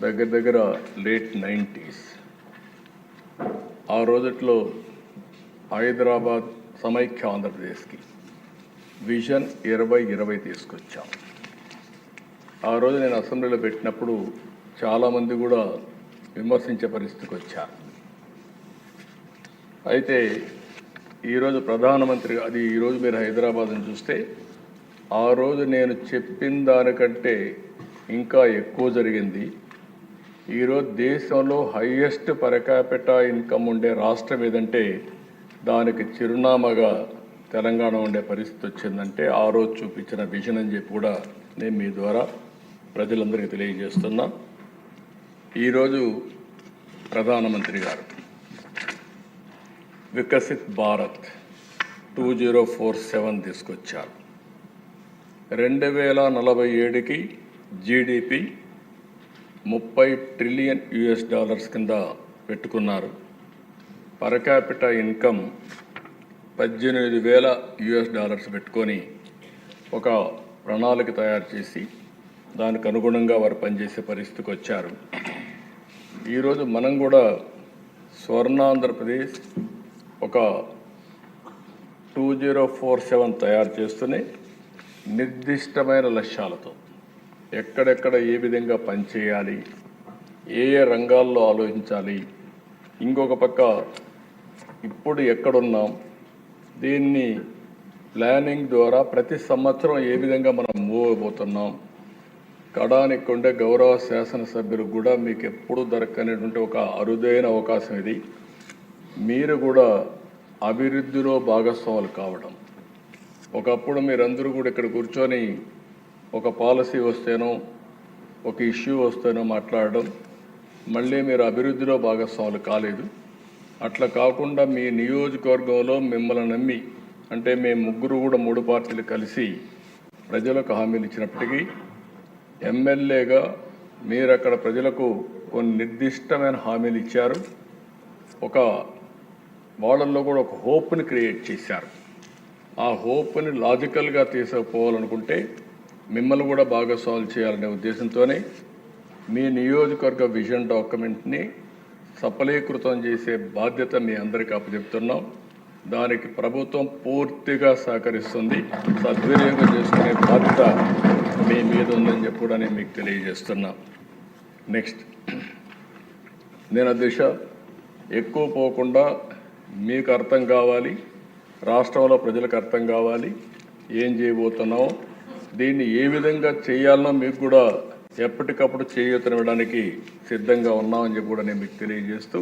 దగ్గర late 90s. ఆ రోజుట్లో హైదరాబాద్ సమైక్య ఆంధ్రప్రదేశ్కి విజన్ 2020 తీసుకొచ్చాం. ఆ రోజు నేను అసెంబ్లీలో పెట్టినప్పుడు చాలామంది కూడా విమర్శించే పరిస్థితికి వచ్చారు. అయితే ఈరోజు ప్రధానమంత్రి అది ఈరోజు మీరు హైదరాబాద్ని చూస్తే ఆ రోజు నేను చెప్పిన దానికంటే ఇంకా ఎక్కువ జరిగింది. ఈరోజు దేశంలో హైయెస్ట్ పర్ క్యాపిటా ఇన్కమ్ ఉండే రాష్ట్రం ఏదంటే దానికి చిరునామాగా తెలంగాణ ఉండే పరిస్థితి వచ్చిందంటే ఆ రోజు చూపించిన విజన్ అని చెప్పి కూడా నేను మీ ద్వారా ప్రజలందరికీ తెలియజేస్తున్నా. ఈరోజు ప్రధానమంత్రి గారు వికసిత్ భారత్ 2047 తీసుకొచ్చారు. 2047కి జీడిపి $30 ట్రిలియన్ కింద పెట్టుకున్నారు. పర్ క్యాపిటా ఇన్కమ్ $18,000 పెట్టుకొని ఒక ప్రణాళిక తయారు చేసి దానికి అనుగుణంగా వారు పనిచేసే పరిస్థితికి వచ్చారు. ఈరోజు మనం కూడా స్వర్ణాంధ్రప్రదేశ్ ఒక 2047 తయారు చేస్తూనే నిర్దిష్టమైన లక్ష్యాలతో ఎక్కడెక్కడ ఏ విధంగా పనిచేయాలి, ఏ ఏ రంగాల్లో ఆలోచించాలి, ఇంకొక పక్క ఇప్పుడు ఎక్కడున్నాం, దీన్ని ప్లానింగ్ ద్వారా ప్రతి సంవత్సరం ఏ విధంగా మనం మూవ్ అయిపోతున్నాం, కడానికి ఉండే గౌరవ శాసనసభ్యులకు కూడా మీకు ఎప్పుడు దొరకనేటువంటి ఒక అరుదైన అవకాశం ఇది. మీరు కూడా అభివృద్ధిలో భాగస్వాములు కావడం. ఒకప్పుడు మీరందరూ కూడా ఇక్కడ కూర్చొని ఒక పాలసీ వస్తేనో ఒక ఇష్యూ వస్తేనో మాట్లాడడం, మళ్ళీ మీరు అభివృద్ధిలో భాగస్వాములు కాలేదు. అట్లా కాకుండా మీ నియోజకవర్గంలో మిమ్మల్ని నమ్మి, అంటే మేము ముగ్గురు కూడా 3 పార్టీలు కలిసి ప్రజలకు హామీలు ఇచ్చినప్పటికీ ఎమ్మెల్యేగా మీరు అక్కడ ప్రజలకు కొన్ని నిర్దిష్టమైన హామీలు ఇచ్చారు. ఒక వాళ్ళల్లో కూడా ఒక హోప్ని క్రియేట్ చేశారు. ఆ హోప్ని లాజికల్గా తీసుకుపోవాలనుకుంటే మిమ్మల్ని కూడా భాగస్వాములు చేయాలనే ఉద్దేశంతోనే మీ నియోజకవర్గ విజన్ డాక్యుమెంట్ని సఫలీకృతం చేసే బాధ్యత మీ అందరికీ అప్పచెప్తున్నాం. దానికి ప్రభుత్వం పూర్తిగా సహకరిస్తుంది. సద్వినియోగం చేసుకునే బాధ్యత మీ మీద ఉందని చెప్పి కూడా నేను మీకు తెలియజేస్తున్నా. నెక్స్ట్, నేను దిశ ఎక్కువ పోకుండా మీకు అర్థం కావాలి, రాష్ట్రంలో ప్రజలకు అర్థం కావాలి ఏం చేయబోతున్నామో, దీన్ని ఏ విధంగా చేయాలనో మీకు కూడా ఎప్పటికప్పుడు చేయూతనివ్వడానికి సిద్ధంగా ఉన్నామని చెప్పి కూడా నేను మీకు తెలియజేస్తూ